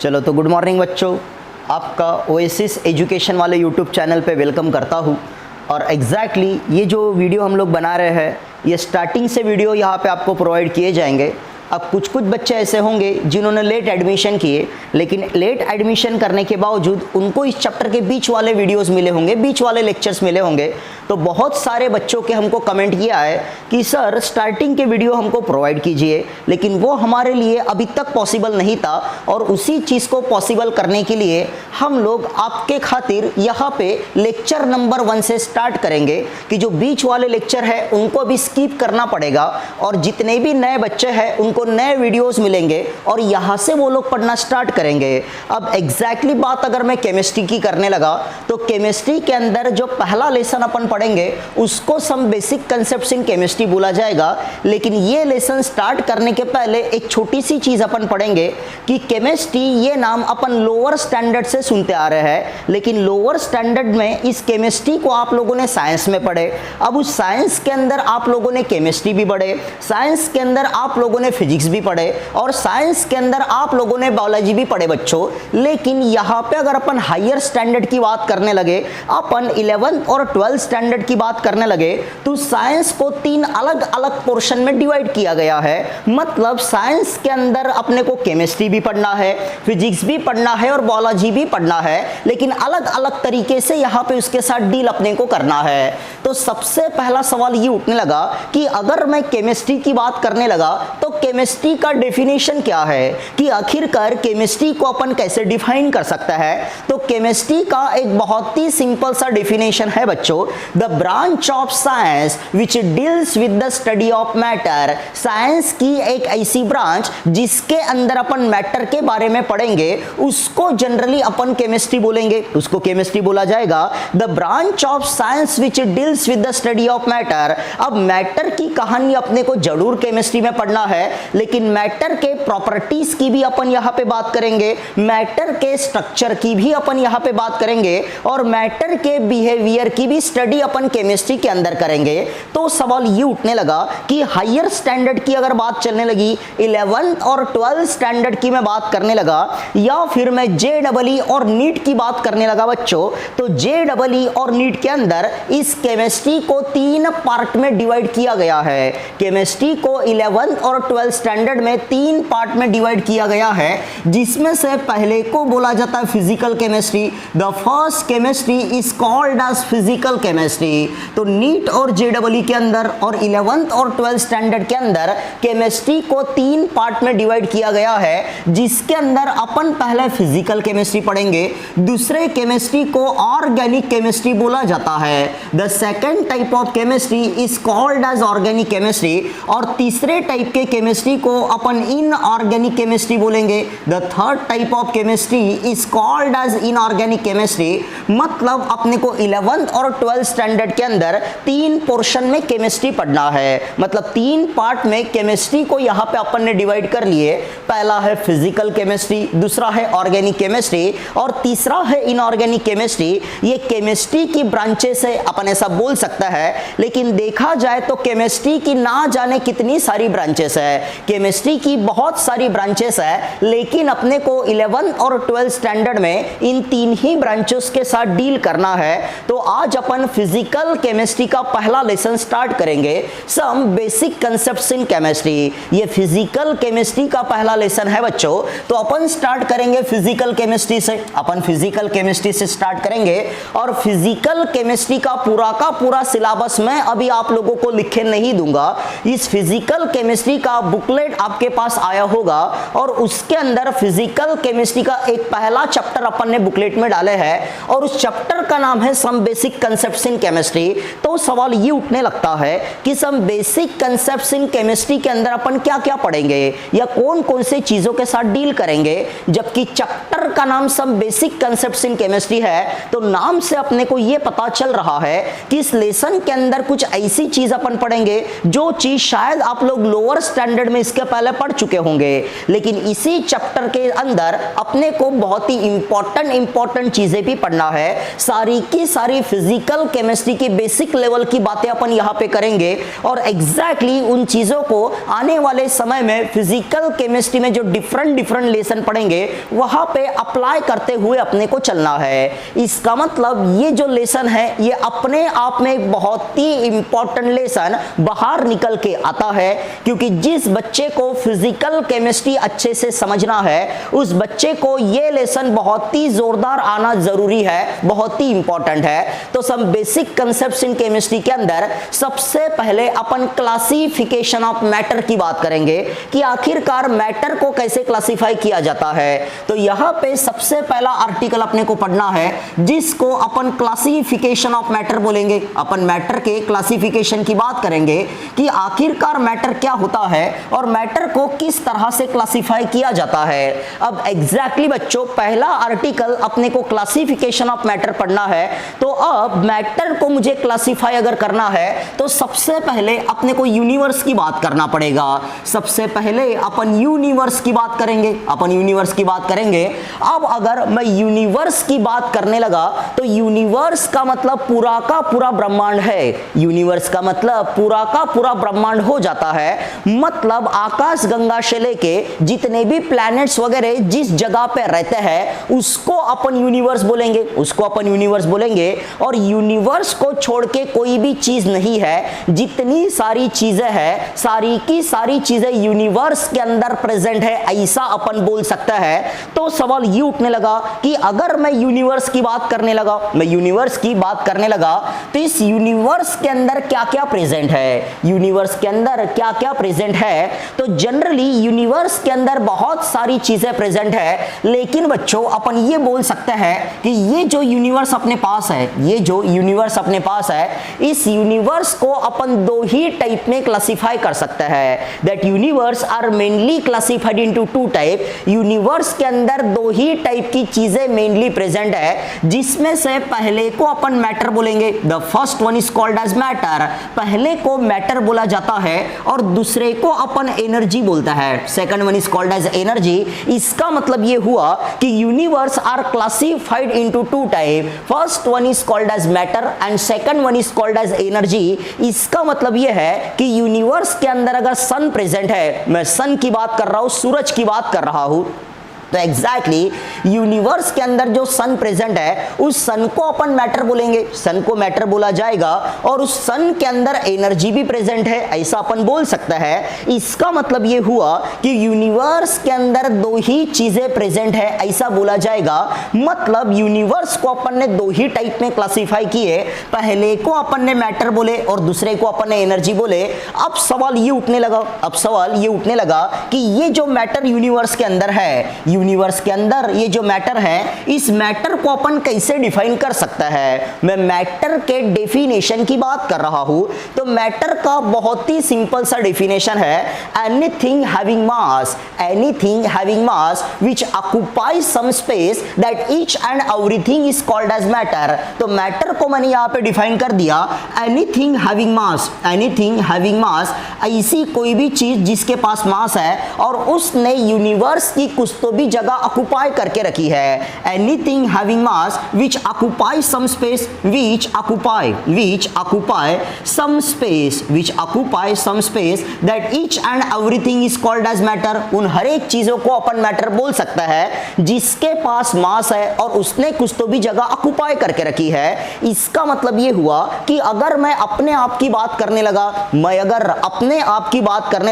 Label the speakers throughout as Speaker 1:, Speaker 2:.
Speaker 1: चलो तो good morning बच्चों, आपका ओएसिस एजुकेशन वाले यूट्यूब चैनल पे वेलकम करता हूँ। और एग्जैक्टली ये जो वीडियो हम लोग बना रहे हैं, ये स्टार्टिंग से वीडियो यहाँ पे आपको प्रोवाइड किए जाएंगे। अब कुछ बच्चे ऐसे होंगे जिन्होंने लेट एडमिशन किए, लेकिन लेट एडमिशन करने के बावजूद उनको इस चैप्टर के बीच वाले वीडियोस मिले होंगे, बीच वाले लेक्चर्स मिले होंगे। तो बहुत सारे बच्चों के हमको कमेंट किया है कि सर स्टार्टिंग के वीडियो हमको प्रोवाइड कीजिए, लेकिन वो हमारे लिए अभी तक पॉसिबल नहीं था। और उसी चीज़ को पॉसिबल करने के लिए हम लोग आपके खातिर यहाँ पे लेक्चर नंबर 1 से स्टार्ट करेंगे कि जो बीच वाले लेक्चर है उनको अभी स्किप करना पड़ेगा, और जितने भी नए बच्चे हैं उनको नए वीडियोस मिलेंगे और यहाँ से वो लोग पढ़ना स्टार्ट करेंगे। अब एग्जैक्टली बात अगर मैं केमिस्ट्री की करने लगा तो केमिस्ट्री के अंदर जो पहला लेसन अपन पढ़ेंगे उसको some basic concepts in chemistry बोला जाएगा। लेकिन ये लेसन स्टार्ट करने के पहले एक छोटी सी चीज़ अपन पढ़ेंगे कि केमिस्ट्री ये नाम अपन लोअर स्टैंडर्ड से सुनते आ रहे हैं, लेकिन लोअर स्टैंडर्ड में इस केमिस्ट्री को आप लोगों ने साइंस में पढ़े। अब उस साइंस के अंदर आप लोगों ने केमिस्ट्री भी पढ़े, साइंस के अंदर आप लोगों ने फिजिक्स भी पढ़े, और साइंस के अंदर आप लोगों ने बायोलॉजी भी पढ़े बच्चों। लेकिन यहाँ पे अगर अपन हायर स्टैंडर्ड की बात करने लगे, अपन 11th और 12th स्टैंडर्ड की बात करने लगे, तो साइंस को 3 अलग अलग पोर्शन में डिवाइड किया गया है। मतलब साइंस के अंदर अपने को केमिस्ट्री भी पढ़ना है, फिजिक्स भी पढ़ना है और बायोलॉजी भी पढ़ना है, लेकिन अलग अलग तरीके से यहाँ पे उसके साथ डील अपने को करना है। तो सबसे पहला सवाल ये उठने लगा कि अगर मैं केमिस्ट्री की बात करने लगा तो केमिस्ट्री का डेफिनेशन क्या है, कि आखिरकार केमिस्ट्री को अपन कैसे डिफाइन कर सकता है। तो केमिस्ट्री का एक बहुत ही सिंपल सा डेफिनेशन है बच्चों, the branch of science which deals with the study of matter. Science की एक ऐसी ब्रांच जिसके अंदर अपन मैटर के बारे में पढ़ेंगे उसको जनरली अपन केमिस्ट्री बोलेंगे, उसको केमिस्ट्री बोला जाएगा। The branch of science which deals with the study of matter. अब मैटर की कहानी अपने को जरूर केमिस्ट्री में पढ़ना है, लेकिन मैटर के प्रॉपर्टीज की भी अपन यहाँ पे बात करेंगे, मैटर के स्ट्रक्चर की भी अपन यहाँ पे बात करेंगे, और मैटर के बिहेवियर की भी स्टडी अपन केमिस्ट्री के अंदर करेंगे। तो सवाल ये उठने लगा कि हायर स्टैंडर्ड की अगर बात चलने लगी, 11th और 12th स्टैंडर्ड की मैं बात करने लगा, या फिर मैं JEE और नीट की बात करने लगा बच्चों, तो JEE और नीट के अंदर इस केमिस्ट्री को 3 पार्ट में डिवाइड किया गया है। केमिस्ट्री को 11th और 12th स्टैंडर्ड में 3 पार्ट में डिवाइड किया गया है, जिसमें से पहले को बोला जाता है physical chemistry. The first chemistry is called as physical chemistry. तो नीट और JEE के अंदर और 11th और 12th स्टैंडर्ड के अंदर केमिस्ट्री को 3 पार्ट में डिवाइड किया गया है, जिसके अंदर अपन पहले फिजिकल केमिस्ट्री पढ़ेंगे, दूसरे केमिस्ट्री को ऑर्गेनिक केमिस्ट्री बोला जाता है। The second type of chemistry is called as organic chemistry, और तीसरे टाइप के केमिस्ट्री को अपन इनऑर्गेनिक केमिस्ट्री बोलेंगे। The third type of chemistry is called as inorganic chemistry. मतलब अपने को 11th और 12th स्टैंडर्ड के अंदर 3 पोर्शन में केमिस्ट्री पढ़ना है, मतलब 3 पार्ट में केमिस्ट्री को यहाँ पे अपन ने डिवाइड कर लिए। पहला है फिजिकल केमिस्ट्री, दूसरा है ऑर्गेनिक केमिस्ट्री, और तीसरा है इनऑर्गेनिक केमिस्ट्री। ये केमिस्ट्री की ब्रांचेस है, अपन ऐसा बोल सकता है, लेकिन देखा जाए तो केमिस्ट्री की ना जाने कितनी सारी ब्रांचेस है। केमिस्ट्री की बहुत सारी ब्रांचेस है, लेकिन अपने को 11th और 12th स्टैंडर्ड में इन 3 ही ब्रांचेस के साथ डील करना है। तो आज अपन फिजिकल केमिस्ट्री का पहला लेसन स्टार्ट करेंगे, some basic concepts in chemistry. ये फिजिकल केमिस्ट्री का पहला लेसन है बच्चों। तो अपन स्टार्ट करेंगे फिजिकल केमिस्ट्री से, अपन फिजिकल केमिस्ट्री से स्टार्ट करेंगे। और फिजिकल केमिस्ट्री का पूरा सिलेबस मैं अभी आप लोगों को लिखे नहीं दूंगा। इस फिजिकल केमिस्ट्री का बुकलेट आपके पास आया होगा, और उसके अंदर फिजिकल केमिस्ट्री का एक पहला चैप्टर अपन ने बुकलेट में डाले हैं, और उस चैप्टर का नाम है some basic concepts in chemistry. तो सवाल ये उठने लगता है कि some basic concepts in chemistry के अंदर अपन क्या क्या पढ़ेंगे या कौन कौन से चीजों के साथ डील करेंगे। जबकि चैप्टर का नाम some basic concepts in chemistry है, तो नाम से अपने को ये पता चल रहा है कि इस लेसन के अंदर कुछ ऐसी चीज अपन पढ़ेंगे जो चीज शायद आप लोग लोअर स्टैंडर्ड स्टैंडर्ड में इसके पहले पढ़ चुके होंगे, लेकिन इसी चैप्टर के अंदर अपने को बहुत ही इंपॉर्टेंट चीजें भी पढ़ना है। सारी की सारी फिजिकल केमिस्ट्री की बेसिक लेवल की बातें अपन यहाँ पे करेंगे और एग्जैक्टली उन चीजों को आने वाले समय में फिजिकल केमिस्ट्री में जो डिफरेंट लेसन पढ़ेंगे वहां पे अप्लाई करते हुए अपने को चलना है। इसका मतलब ये जो लेसन है ये अपने आप में एक बहुत ही इंपॉर्टेंट लेसन बाहर निकल के आता है, क्योंकि जिस बच्चे को फिजिकल केमिस्ट्री अच्छे से समझना है उस बच्चे को ये लेसन बहुत ही जोरदार आना जरूरी है, बहुत ही इंपॉर्टेंट है। तो सब बेसिक कंसेप्ट्स इन केमिस्ट्री के अंदर सबसे पहले अपन क्लासिफिकेशन ऑफ मैटर की बात करेंगे कि आखिरकार मैटर को कैसे क्लासिफाई किया जाता है। तो यहां पे सबसे पहला आर्टिकल अपने को पढ़ना है जिसको अपन क्लासिफिकेशन ऑफ मैटर बोलेंगे। अपन मैटर के क्लासिफिकेशन की बात करेंगे कि आखिरकार मैटर क्या होता है और मैटर को किस तरह से क्लासिफाई किया जाता है। अब एग्जैक्टली बच्चों पहला आर्टिकल अपने को क्लासिफिकेशन ऑफ मैटर पढ़ना है। तो अब मैटर को मुझे क्लासिफाई अगर करना है तो सबसे पहले अपने को यूनिवर्स की बात करना पड़ेगा। सबसे पहले अपन यूनिवर्स की बात करेंगे, अब अगर मैं यूनिवर्स की बात करने लगा तो यूनिवर्स का मतलब पूरा का पूरा ब्रह्मांड है। यूनिवर्स का मतलब पूरा का पूरा ब्रह्मांड हो जाता है, मतलब आकाश गंगा से लेके जितने भी प्लैनेट्स वगैरह जिस जगह पे रहते हैं उसको अपन यूनिवर्स बोलेंगे। और यूनिवर्स को छोड़ के कोई भी चीज नहीं है, जितनी सारी चीजें हैं सारी की सारी चीजें यूनिवर्स के अंदर प्रेजेंट है, ऐसा अपन बोल सकता है। तो सवाल ये उठने लगा कि अगर मैं यूनिवर्स की बात करने लगा तो इस यूनिवर्स के अंदर क्या क्या प्रेजेंट है। तो जनरली यूनिवर्स के अंदर बहुत सारी चीजें प्रेजेंट है, लेकिन बच्चों अपन ये बोल सकते हैं कि ये जो यूनिवर्स अपने पास है इस यूनिवर्स को अपन दो ही टाइप में क्लासिफाई कर सकते हैं। That universe are mainly classified into two type. Universe के अंदर दो ही टाइप की चीजें मेनली प्रेजेंट है, जिसमें से पहले को अपन मैटर बोलेंगे। The first one is called as matter, पहले को मैटर बोला जाता है और दूसरे को अपन एनर्जी बोलता है। Second one is called as energy. इसका मतलब ये हुआ कि universe are classified into two type, first one is called as matter and second one is called as energy. इसका मतलब ये है कि यूनिवर्स के अंदर अगर सन प्रेजेंट है, मैं सन की बात कर रहा हूं, सूरज की बात कर रहा हूं, तो एग्जैक्टली यूनिवर्स के अंदर जो सन प्रेजेंट है उस सन को अपन मैटर बोलेंगे, सन को मैटर बोला जाएगा। और उस सन के अंदर एनर्जी भी प्रेजेंट है, ऐसा अपन बोल सकता है। इसका मतलब ये हुआ कि यूनिवर्स के अंदर दो ही चीजें प्रेजेंट है, ऐसा बोला जाएगा। मतलब यूनिवर्स को अपन ने दो ही टाइप में क्लासिफाई किए, पहले को अपन ने मैटर बोले और दूसरे को अपन ने एनर्जी बोले। अब सवाल ये उठने लगा कि ये जो मैटर यूनिवर्स के अंदर है, यूनिवर्स के अंदर ये जो मैटर है, इस मैटर को अपन कैसे डिफाइन कर सकता है। मैं मैटर के डेफिनेशन की बात कर रहा हूं, तो मैटर का बहुत ही सिंपल सा डेफिनेशन है, anything having mass which occupies some space that each and everything is called as matter. तो मैटर को मैंने यहां पे डिफाइन कर दिया, एनीथिंग हैविंग मास, ऐसी कोई भी चीज जिसके पास मास है और उसने यूनिवर्स की कुछ तो भी जगह ऑक्युपाई करके रखी है। Anything having mass which occupy some space, which occupy some space that each and everything is called as matter. उन हर एक चीजों को अपन मैटर बोल सकता है जिसके पास मास है और उसने कुछ तो भी जगह ऑक्युपाई करके रखी है। इसका मतलब ये हुआ कि अगर मैं अपने आप की बात करने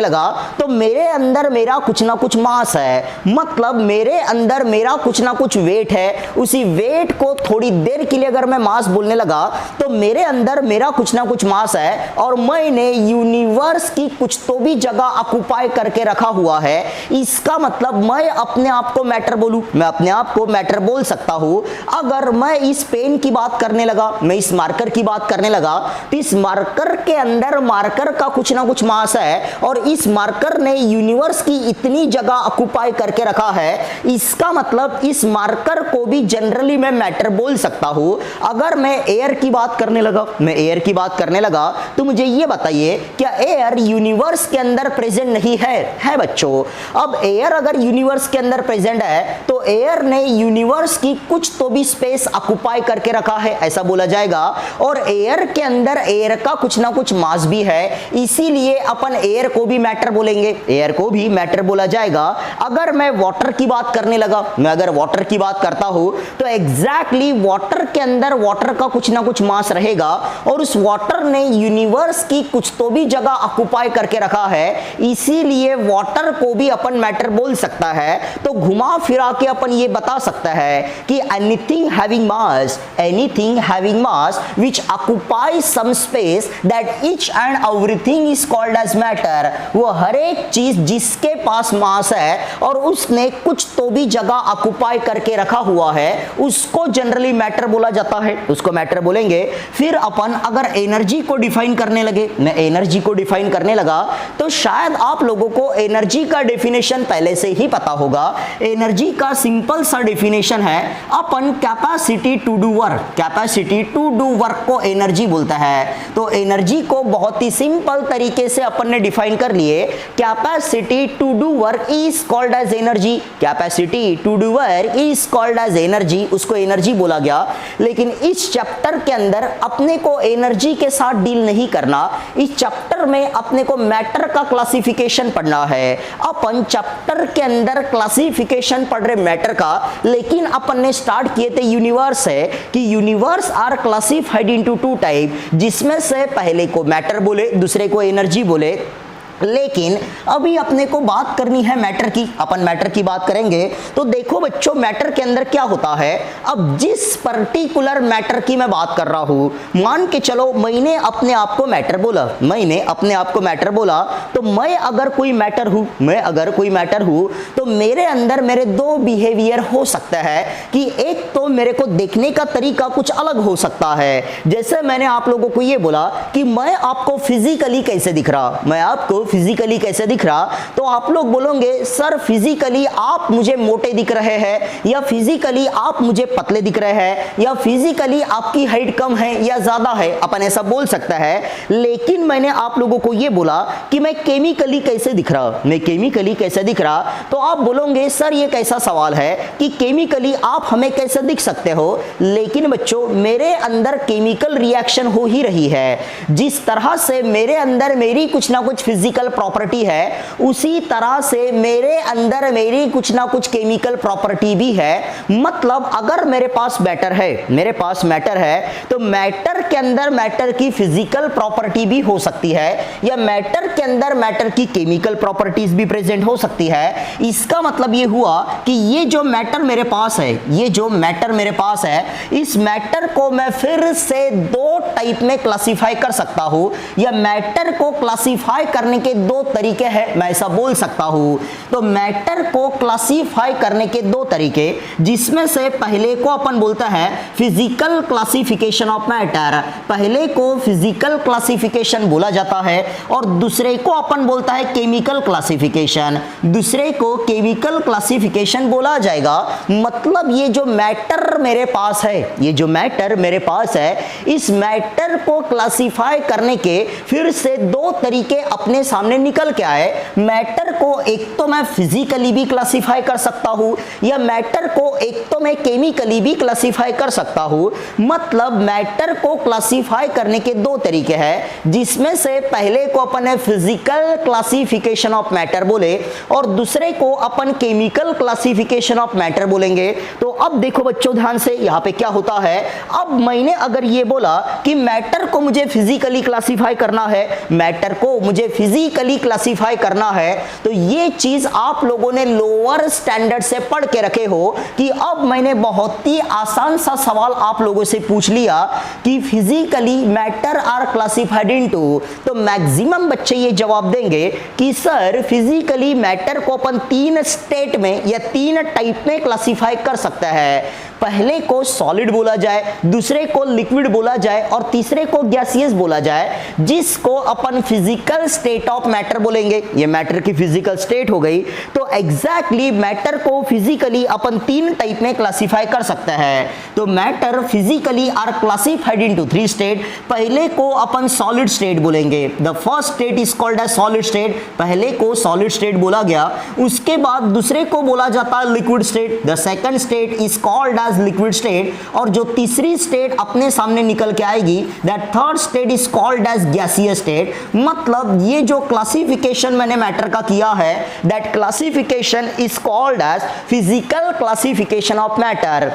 Speaker 1: लगा, तो मेरे अंदर मेरा कुछ ना कुछ मास है, मतलब मेरे अंदर मेरा कुछ ना कुछ वेट है। उसी वेट को थोड़ी देर के लिए अगर मैं मास बोलने लगा तो मेरे अंदर मेरा कुछ ना कुछ मास है और मैंने यूनिवर्स की कुछ तो भी जगह ऑक्युपाई करके रखा हुआ है। इसका मतलब मैं अपने आप को मैटर बोल सकता हूं। अगर मैं इस पेन की बात करने लगा, मैं इस मार्कर की बात करने लगा, तो इस मार्कर के अंदर मार्कर का कुछ ना कुछ मास है और इस मार्कर ने यूनिवर्स की इतनी जगह ऑक्युपाई करके रखा है, इसका मतलब इस मार्कर को भी जनरली मैं मैटर बोल सकता हूं। अगर मैं एयर की बात करने लगा, तो मुझे ये बताइए, क्या एयर यूनिवर्स के अंदर प्रेजेंट नहीं है बच्चों। अब एयर अगर यूनिवर्स के अंदर प्रेजेंट है तो एयर ने यूनिवर्स की कुछ तो भी स्पेस ऑक्युपाई करके रखा है, ऐसा बोला जाएगा। और एयर के अंदर एयर का कुछ ना कुछ मास भी है, इसीलिए अपन एयर को भी मैटर बोलेंगे, एयर को भी मैटर बोला जाएगा। अगर मैं वाटर की बात करने लगा, मैं अगर वाटर की बात करता हूं तो एग्जैक्टली वाटर के अंदर वाटर का कुछ ना कुछ मास रहेगा और उस वाटर ने यूनिवर्स की कुछ तो भी जगह ऑक्युपाई करके रखा है, इसीलिए वाटर को भी अपन मैटर बोल सकता है। तो घुमा फिरा के अपन ये बता सकता है कि anything having mass which occupies some space that each and everything is called as matter. वो हर एक चीज जिसके पास मास है और उसने कुछ तो भी जगह ऑक्युपाई करके रखा हुआ है, उसको जनरली मैटर बोला जाता है, उसको मैटर बोलेंगे। फिर अपन अगर एनर्जी को डिफाइन करने लगे, मैं एनर्जी को डिफाइन करने लगा, तो शायद आप लोगों को एनर्जी का डेफिनेशन पहले से ही पता होगा। एनर्जी का सिंपल सा डेफिनेशन है, अपन कैपेसिटी टू डू वर्क को एनर्जी बोलता है। तो एनर्जी को बहुत ही सिंपल तरीके से अपन ने डिफाइन कर लिए, capacity to do work is called as energy, capacity to do work is called as energy, उसको एनर्जी बोला गया। लेकिन इस चैप्टर के अंदर अपने को एनर्जी के साथ डील नहीं करना, इस चैप्टर में अपने को मैटर का क्लासिफिकेशन पढ़ना है। अपन चैप्टर के अंदर क्लासिफिकेशन पढ़ रहे मैटर का, लेकिन अपन ने स्टार्ट किए थे यूनिवर्स है कि universe are classified into two type, जिसमें से पहले को मैटर बोले, दूसरे को एनर्जी बोले। लेकिन अभी अपने को बात करनी है मैटर की, अपन मैटर की बात करेंगे। तो देखो बच्चों, मैटर के अंदर क्या होता है। अब जिस पर्टिकुलर मैटर की मैं बात कर रहा हूं, मान के चलो मैंने अपने आप को मैटर बोला, तो मैं अगर कोई मैटर हूं तो मेरे अंदर मेरे दो बिहेवियर हो सकता है कि एक तो मेरे को देखने का तरीका कुछ अलग हो सकता है। जैसे मैंने आप लोगों को ये बोला कि मैं आपको फिजिकली कैसे दिख रहा, तो आप लोग बोलोगे सर फिजिकली आप मुझे मोटे दिख रहे हैं, या फिजिकली आप मुझे पतले दिख रहे हैं, या फिजिकली आपकी हाइट कम है या ज्यादा है, अपन ऐसा बोल सकता है। लेकिन मैंने आप लोगों को यह बोला कि मैं केमिकली कैसे दिख रहा, तो आप बोलोगे सर ये कैसा सवाल है कि केमिकली आप हमें कैसे दिख सकते हो। लेकिन बच्चों, मेरे अंदर केमिकल रिएक्शन हो ही रही है। जिस तरह से मेरे अंदर मेरी कुछ ना कुछ फिजिकल प्रॉपर्टी है, उसी तरह से मेरे अंदर मेरी कुछ ना कुछ केमिकल प्रॉपर्टी भी है। मतलब अगर मेरे पास मैटर है तो मैटर के अंदर मैटर की फिजिकल प्रॉपर्टी भी हो सकती है, या मैटर के अंदर मैटर की केमिकल प्रॉपर्टीज भी प्रेजेंट हो सकती है। इसका मतलब ये हुआ कि ये जो मैटर मेरे पास है, इस मैटर को मैं फिर से दो टाइप में क्लासिफाई कर सकता हूं, या मैटर को क्लासिफाई करने के दो तरीके हैं, मैं ऐसा बोल सकता हूं। तो मैटर को क्लासिफाई करने के दो तरीके, जिसमें से पहले को अपन बोलता है फिजिकल क्लासिफिकेशन ऑफ मैटर, पहले को फिजिकल क्लासिफिकेशन बोला जाता है, और दूसरे को अपन बोलता है केमिकल क्लासिफिकेशन, दूसरे को केमिकल क्लासिफिकेशन बोला जाएगा। मतलब ये जो मैटर मेरे पास है, इस मैटर को क्लासिफाई करने के फिर से दो तरीके अपने सामने निकल के आए। मैटर को एक तो मैं फिजिकली भी क्लासिफाई कर सकता हूं, या मैटर को एक तो मैं केमिकली भी क्लासिफाई कर सकता हूं। मतलब मैटर को क्लासिफाई करने के दो तरीके हैं, जिसमें से पहले को अपन ने फिजिकल क्लासिफिकेशन ऑफ मैटर बोले, और दूसरे को अपन केमिकल क्लासिफिकेशन ऑफ मैटर बोलेंगे। तो अब देखो बच्चों ध्यान से, यहां पे क्या होता है। अब मैंने अगर ये बोला कि मैटर को मुझे फिजिकली क्लासिफाई करना है, तो ये चीज आप लोगों ने लोअर स्टैंडर्ड से पढ़ के रखे हो कि अब मैंने बहुत ही आसान सा सवाल आप लोगों से पूछ लिया कि physically matter are classified into, तो मैक्सिमम बच्चे ये जवाब देंगे कि सर फिजिकली मैटर को अपन तीन स्टेट में या तीन टाइप में क्लासिफाई कर सकता है। पहले को सॉलिड बोला जाए, दूसरे को लिक्विड बोला जाए और तीसरे को गैसियस बोला जाए, जिसको अपन फिजिकल स्टेट ऑफ मैटर बोलेंगे। ये मैटर की फिजिकल स्टेट हो गई। तो एग्जैक्टली मैटर को फिजिकली अपन 3 टाइप में क्लासिफाई कर सकते हैं। तो matter physically are classified into 3 state. पहले को अपन सॉलिड स्टेट बोलेंगे। The first state is called as solid state. पहले को सॉलिड स्टेट बोला गया। उसके बाद दूसरे को बोला जाता है liquid state. The second state is called as liquid state. और जो तीसरी स्टेट अपने सामने निकल के आएगी, that third state is called as gaseous state. मतलब ये जो क्लासिफिकेशन मैंने मैटर का किया है, that classification is called as physical classification of matter.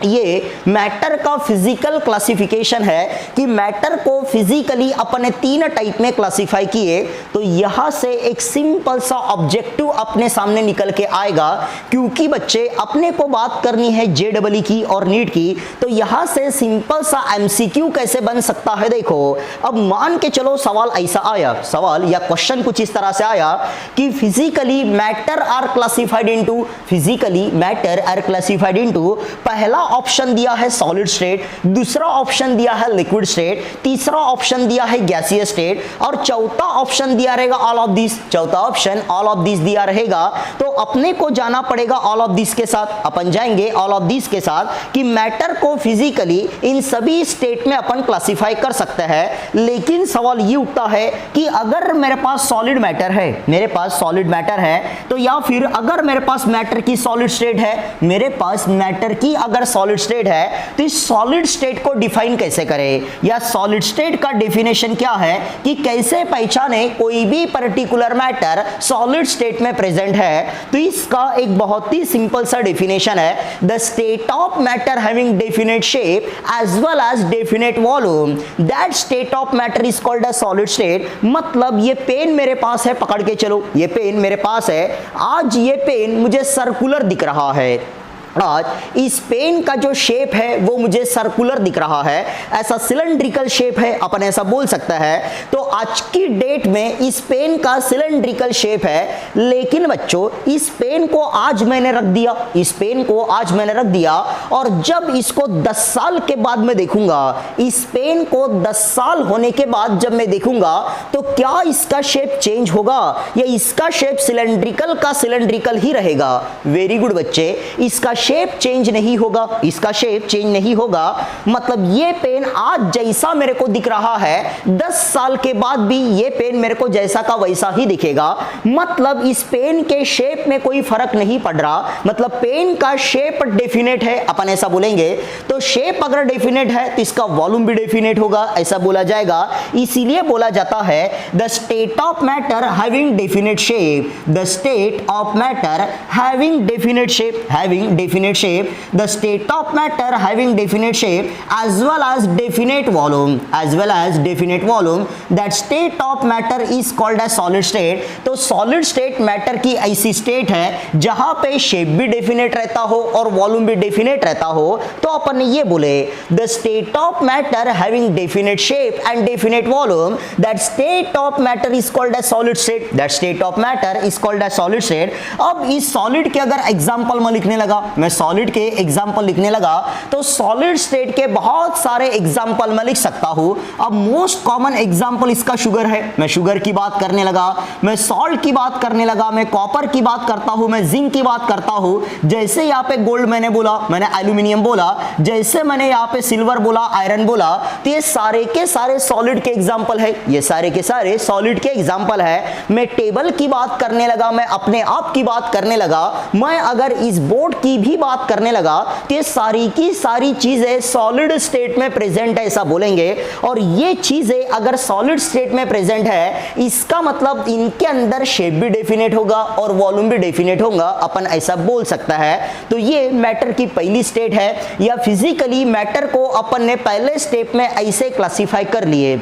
Speaker 1: ये मैटर का फिजिकल क्लासिफिकेशन है कि मैटर को फिजिकली अपने 3 टाइप में क्लासिफाई किए। तो यहां से एक सिंपल सा ऑब्जेक्टिव अपने सामने निकल के आएगा। क्योंकि बच्चे अपने को बात करनी है जेईई की और नीट की, तो यहां से सिंपल सा एमसीक्यू कैसे बन सकता है। देखो, अब मान के चलो सवाल ऐसा आया, सवाल या क्वेश्चन कुछ इस तरह से आया कि physically matter are classified into, physically matter are classified into, पहला ऑप्शन दिया है सॉलिड स्टेट, दूसरा ऑप्शन दिया है लिक्विड स्टेट, तीसरा ऑप्शन दिया है गैसियस स्टेट और चौथा ऑप्शन दिया रहेगा ऑल ऑफ दिस। चौथा ऑप्शन ऑल ऑफ दिस दिया रहेगा। तो अपने को जाना पड़ेगा ऑल ऑफ दिस के साथ। अपन जाएंगे ऑल ऑफ दिस के साथ कि मैटर को फिजिकली इन सभी स्टेट में अपन क्लासिफाई कर सकते हैं। लेकिन सवाल ये उठता है कि अगर मेरे पास सॉलिड मैटर है, मेरे पास सॉलिड मैटर है, तो या फिर अगर मेरे पास मैटर की सॉलिड स्टेट है, मेरे पास मैटर की अगर सॉलिड स्टेट है, तो इस सॉलिड स्टेट को डिफाइन कैसे करें, या सॉलिड स्टेट का डेफिनेशन क्या है कि कैसे पहचाने कोई भी पर्टिकुलर मैटर सॉलिड स्टेट में प्रेजेंट है। तो इसका एक बहुत ही सिंपल सा डेफिनेशन है, the state of matter having definite shape as well as definite volume, that state of matter is called a solid state. मतलब ये पेन मेरे पास है, पकड़ के चलो, ये पेन मेरे पास है। आज ये पेन मुझे सर्कुलर दिख रहा है। आज इस पेन का जो शेप है वो मुझे सर्कुलर दिख रहा है, ऐसा सिलेंड्रिकल शेप है, अपन ऐसा बोल सकता है। तो आज की डेट में इस पेन का सिलेंड्रिकल शेप है। लेकिन बच्चों, इस पेन को आज मैंने रख दिया, इस पेन को आज मैंने रख दिया, और जब इसको 10 साल के बाद मैं देखूंगा, इस पेन को 10 साल होने के बाद जब मैं देखूंगा, तो क्या इसका शेप चेंज होगा या इसका शेप सिलेंड्रिकल का सिलेंड्रिकल ही रहेगा? वेरी गुड बच्चे, इसका शेप चेंज नहीं होगा, इसका शेप चेंज नहीं होगा। मतलब ये पेन आज जैसा मेरे को दिख रहा है, 10 साल के बाद भी ये पेन मेरे को जैसा का वैसा ही दिखेगा। मतलब इस पेन के शेप में कोई फर्क नहीं पड़ रहा। मतलब पेन का शेप डेफिनेट है, अपन ऐसा बोलेंगे। तो शेप अगर डेफिनेट है तो इसका वॉल्यूम भी डेफिनेट होगा, ऐसा बोला जाएगा। इसीलिए बोला जाता है the state of matter having definite shape, the state of matter having definite shape, having definite shape, the state of matter having definite shape as well as definite volume, as well as definite volume, that state of matter is called as solid state। तो solid state matter की ऐसी state है जहां पे shape भी definite रहता हो और volume भी definite रहता हो। तो अपन ने ये बोले the state of matter having definite shape and definite volume, that state of matter is called as solid state, that state of matter is called as solid state। अब इस solid के अगर example में लिखने लगा, मैं सॉलिड के example लिखने लगा, तो सॉलिड स्टेट के बहुत सारे एग्जांपल मैं लिख सकता हूं। अब मोस्ट कॉमन एग्जांपल इसका शुगर है, मैं शुगर की बात करने लगा, मैं सॉल्ट की बात करने लगा, मैं कॉपर की बात करता हूं, मैं जिंक की बात करता हूं। जैसे यहां पे गोल्ड मैंने बोला, मैंने एल्यूमिनियम बोला, जैसे मैंने यहां पे सिल्वर बोला, आयरन बोला, तो ये सारे के सारे सॉलिड के एग्जांपल है, ये सारे के सारे सॉलिड के एग्जांपल है। मैं टेबल की बात करने लगा, मैं अपने आप की बात करने लगा, मैं अगर इस बोर्ड की भी बात करने लगा, तो ये सारी की सारी चीजें सॉलिड स्टेट में प्रेजेंट है, ऐसा बोलेंगे। और ये चीजें अगर सॉलिड स्टेट में प्रेजेंट है, इसका मतलब इनके अंदर शेप भी डेफिनेट होगा और वॉल्यूम भी डेफिनेट होगा, अपन ऐसा बोल सकता है। तो ये मैटर की पहली स्टेट है, या फिजिकली मैटर को अपन ने पहले स्टेप में ऐसे क्लासिफाई कर लिए।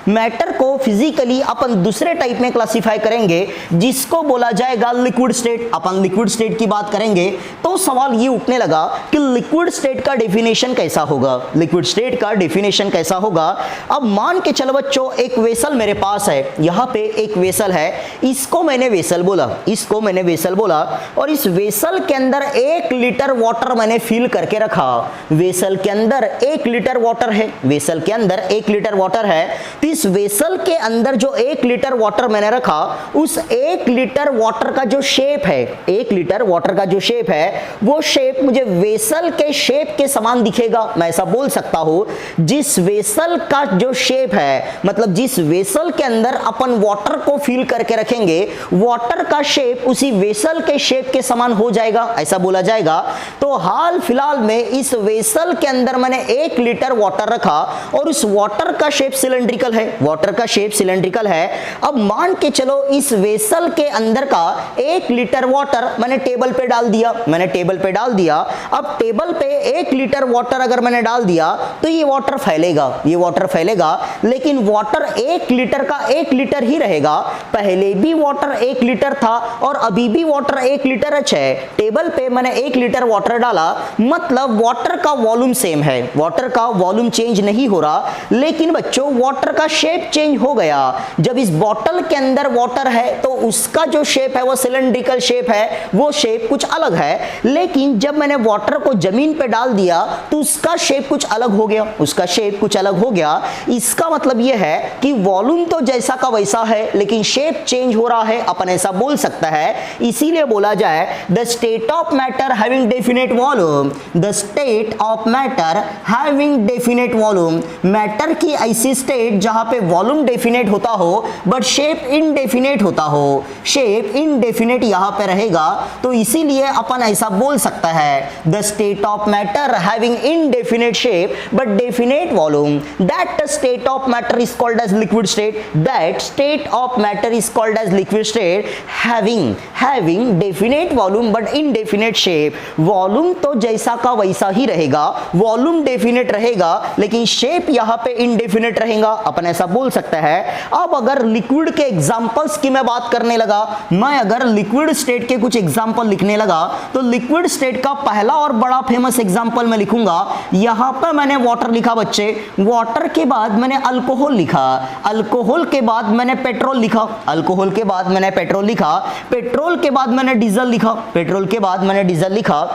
Speaker 1: मैटर को फिजिकली अपन दूसरे टाइप में क्लासिफाई करेंगे जिसको बोला जाएगा लिक्विड स्टेट। अपन लिक्विड स्टेट की बात करेंगे तो सवाल ये उठने लगा कि लिक्विड स्टेट का डेफिनेशन कैसा होगा, लिक्विड स्टेट का डेफिनेशन कैसा होगा। अब मान के चलो बच्चों एक वेसल मेरे पास है, यहाँ पे एक वेसल है, इसको मैंने वेसल बोला, इसको मैंने वेसल बोला और इस वेसल के अंदर 1 लीटर वाटर मैंने फिल करके रखा। वेसल के अंदर 1 लीटर वाटर है, वेसल के अंदर 1 लीटर वाटर है। तो इस वेसल के अंदर जो 1 लीटर वाटर मैंने रखा, उस 1 लीटर वाटर का जो शेप है, 1 लीटर वाटर का जो शेप है, वो शेप मुझे वेसल के शेप के समान दिखेगा। मैं ऐसा बोल सकता हूं जिस वेसल का जो शेप है, मतलब जिस वेसल के अंदर अपन वाटर को फिल करके रखेंगे, वाटर का शेप उसी वेसल के शेप के समान हो जाएगा, ऐसा बोला जाएगा। तो हाल फिलहाल में इस वेसल के अंदर मैंने 1 लीटर वाटर रखा और उस वाटर का शेप सिलेंड्रिकल है, वाटर का शेप सिलेंड्रिकल है। अब मान के चलो इस वेसल के अंदर का 1 लीटर वाटर मैंने टेबल पे डाल दिया, मैंने टेबल पे डाल दिया। अब टेबल पे 1 लीटर वाटर अगर मैंने डाल दिया तो ये वाटर फैलेगा, ये वाटर फैलेगा, लेकिन वाटर 1 लीटर का 1 लीटर ही रहेगा। पहले भी वाटर 1 लीटर था और अभी भी वाटर 1 लीटर है। टेबल पे मैंने 1 लीटर वाटर डाला, मतलब वाटर का वॉल्यूम सेम है, वाटर का वॉल्यूम चेंज नहीं हो रहा, लेकिन बच्चों वाटर का शेप चेंज हो गया। जब इस बॉटल के अंदर वाटर है तो उसका जो शेप है वो सिलेंड्रिकल शेप है, वो शेप कुछ अलग है। लेकिन जब मैंने वाटर को जमीन पे डाल दिया तो उसका शेप कुछ अलग हो गया, उसका शेप कुछ अलग हो गया। इसका मतलब यह है कि वॉल्यूम तो जैसा का वैसा है लेकिन शेप चेंज हो रहा है, अपन ऐसा बोल सकता है। इसीलिए बोला जाए the state of matter having definite volume, the state of matter having definite volume. Matter की ऐसी स्टेट जहां पे वॉल्यूम डेफिनेट होता हो बट शेप इनडेफिनेट होता हो, शेप इनडेफिनेट यहां पे रहेगा, तो इसीलिए अपन ऐसा बोल सकता है the state of matter having indefinite shape but definite volume, that state of matter is called as liquid state, that state of matter is called as liquid state having definite volume but indefinite shape. Volume तो जैसा का वैसा ही रहेगा, volume definite रहेगा लेकिन shape यहां पे indefinite रहेगा, अपन ऐसा बोल सकता है। अब अगर लिक्विड के एग्जांपल्स की मैं बात करने लगा, मैं अगर लिक्विड स्टेट के कुछ एग्जांपल लिखने लगा तो लिक्विड स्टेट का पहला और बड़ा फेमस एग्जांपल मैं लिखूंगा। यहां पर मैंने वाटर लिखा बच्चे, वाटर के बाद मैंने अल्कोहल लिखा, अल्कोहल के बाद मैंने पेट्रोल लिखा, अल्कोहल के बाद मैंने पेट्रोल लिखा, पेट्रोल के बाद मैंने डीजल लिखा, पेट्रोल के बाद मैंने डीजल लिखा।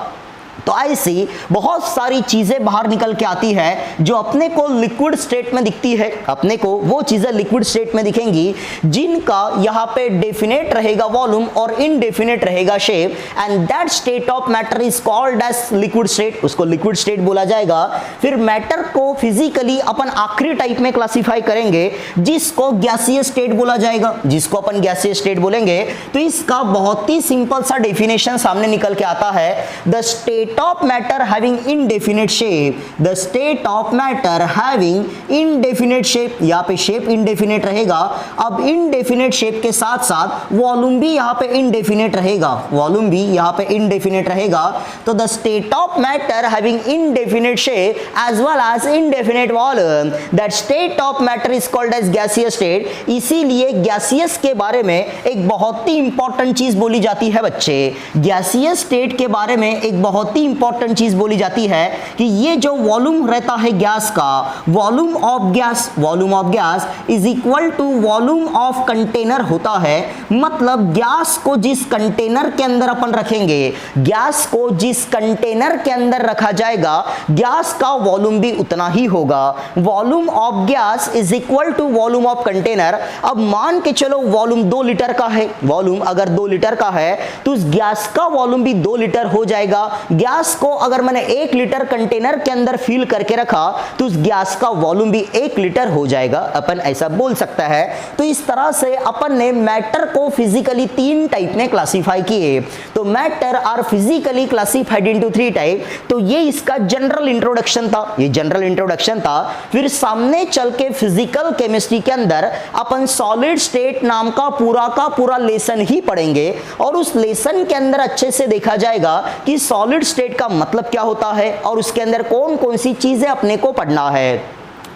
Speaker 1: तो ऐसी बहुत सारी चीजें बाहर निकल के आती है जो अपने को लिक्विड स्टेट में दिखती है, अपने को वो चीजें लिक्विड स्टेट में दिखेंगी जिनका यहाँ पे डेफिनेट रहेगा वॉल्यूम और इनडेफिनेट रहेगा shape, and that state of matter is called as liquid state, उसको लिक्विड स्टेट बोला जाएगा। फिर मैटर को फिजिकली अपन आखिरी टाइप में क्लासिफाई करेंगे जिसको गैसीय स्टेट बोला जाएगा, जिसको अपन गैसीय स्टेट बोलेंगे। तो इसका बहुत ही सिंपल सा डेफिनेशन सामने निकल के आता है, the state of matter having indefinite shape, the state of matter having indefinite shape, यहाँ पे shape indefinite रहेगा। अब indefinite shape के साथ साथ वॉल्यूम भी यहाँ पे indefinite रहेगा, वॉल्यूम भी यहाँ पे indefinite रहेगा। तो the state of matter having indefinite shape as well as indefinite volume, that state of matter is called as gaseous state। इसीलिए gaseous के बारे में एक बहुत ही इंपॉर्टेंट चीज बोली जाती है बच्चे, gaseous state के बारे में एक बहुत ही इंपॉर्टेंट चीज बोली जाती है कि ये जो वॉल्यूम रहता है गैस का, volume of gas is equal to volume of container होता है। मतलब गैस को जिस कंटेनर के अंदर अपन रखेंगे, गैस को जिस कंटेनर के अंदर रखा जाएगा, गैस का वॉल्यूम भी उतना ही होगा। Volume of gas is equal to volume of container. अब मान के चलो वॉल्यूम 2 लीटर का है, वॉल्यूम अगर 2 लीटर का है तो उस गैस का वॉल्यूम भी 2 लीटर हो जाएगा। गैस को अगर मैंने 1 लीटर कंटेनर के अंदर फिल करके रखा तो उस गैस का वॉल्यूम भी 1 लीटर हो जाएगा, अपन ऐसा बोल सकता है। तो इस तरह से अपन ने मैटर को फिजिकली 3 टाइप में क्लासिफाई किए। तो matter are physically classified into 3 type. तो ये इसका जनरल इंट्रोडक्शन था, ये जनरल इंट्रोडक्शन था। फिर सामने चल के फिजिकल केमिस्ट्री के अंदर अपन सॉलिड स्टेट नाम का पूरा लेसन ही पढ़ेंगे और उस लेसन के अंदर अच्छे से देखा जाएगा कि सॉलिड स्टेट का मतलब क्या होता है और उसके अंदर कौन कौन सी चीजें अपने को पढ़ना है।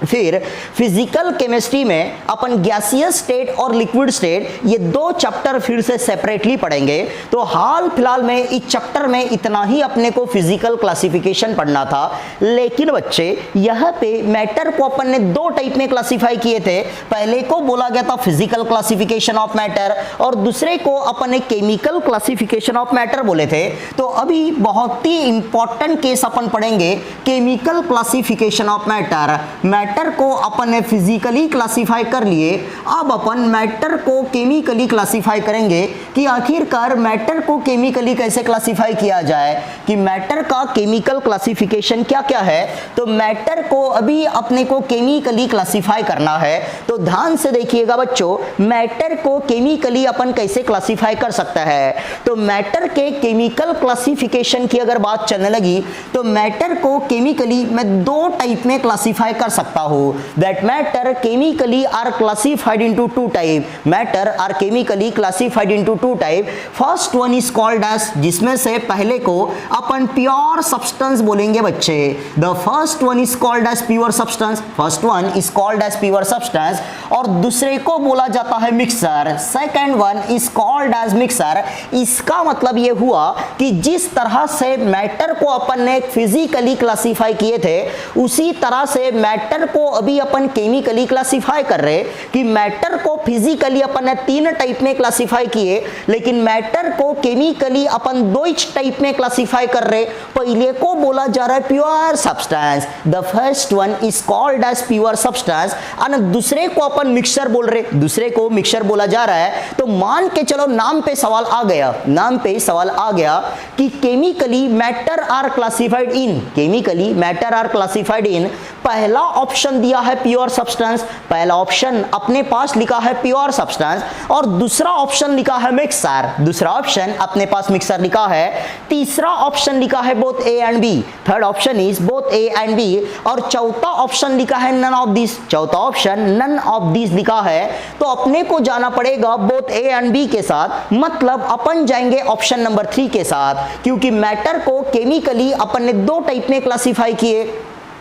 Speaker 1: फिर फिजिकल केमिस्ट्री में अपन गैसियस स्टेट और लिक्विड स्टेट ये दो चैप्टर फिर से सेपरेटली पढ़ेंगे। तो हाल फिलहाल में इस चैप्टर में इतना ही अपने को फिजिकल क्लासिफिकेशन पढ़ना था। लेकिन बच्चे यहाँ पे मैटर को अपन ने दो टाइप में क्लासिफाई किए थे। पहले को बोला गया था फिजिकल क्लासिफिकेशन ऑफ मैटर और दूसरे को अपन ने केमिकल क्लासिफिकेशन ऑफ मैटर बोले थे। तो अभी बहुत ही इंपॉर्टेंट केस अपन पढ़ेंगे chemical classification of matter. Matter को अपन ने फिजिकली क्लासिफाई कर लिए, अब अपन मैटर को केमिकली क्लासिफाई करेंगे कि आखिरकार मैटर को केमिकली कैसे क्लासिफाई किया जाए, कि मैटर का केमिकल क्लासिफिकेशन क्या क्या है। तो मैटर को अभी अपने को केमिकली क्लासिफाई करना है। तो ध्यान से देखिएगा बच्चों, मैटर को केमिकली अपन कैसे क्लासिफाई कर सकता है। तो मैटर के केमिकल क्लासिफिकेशन की अगर बात चलने लगी तो मैटर को केमिकली मैं दो टाइप में क्लासिफाई कर सकता हूं। That matter chemically are classified into two type. Matter are chemically classified into two type. First one is called as, जिसमें से पहले को अपन प्योर सब्सटेंस बोलेंगे बच्चे। The first one is called as pure substance. First one is called as pure substance और दूसरे को बोला जाता है mixer. Second one is called as mixer. इसका मतलब ये हुआ कि जिस तरह से मैटर को अपन ने फिजिकली क्लासिफाई किए थे उसी तरह से मैटर को अभी अपन केमिकली क्लासिफाई कर रहे। कि मैटर को फिजिकली अपन ने तीन टाइप में क्लासिफाई किए, लेकिन मैटर को केमिकली अपन दो टाइप में क्लासिफाई कर रहे। पहले को बोला जा रहा है pure substance. The first one is called as pure substance और दूसरे को अपन मिक्सचर बोल रहे, दूसरे को मिक्सचर बोला जा रहा है। तो मान के चलो नाम पे सवाल आ गया, नाम पे सवाल आ गया कि chemically matter are classified in, chemically matter are classified in. पहला ऑप्शन दिया है प्योर सब्सटेंस, पहला ऑप्शन अपने पास लिखा है प्योर सब्सटेंस और दूसरा ऑप्शन लिखा है मिक्सर, दूसरा ऑप्शन अपने पास मिक्सर लिखा है। तीसरा ऑप्शन लिखा है both A and B, third option is both A and B और चौथा ऑप्शन लिखा है नन ऑफ दिस, चौथा ऑप्शन नन ऑफ दिस लिखा है। तो अपने को जाना पड़ेगा बोथ ए एंड बी के साथ, मतलब अपन जाएंगे ऑप्शन नंबर 3 के साथ, क्योंकि मैटर को केमिकली अपन ने दो टाइप में क्लासिफाई किए।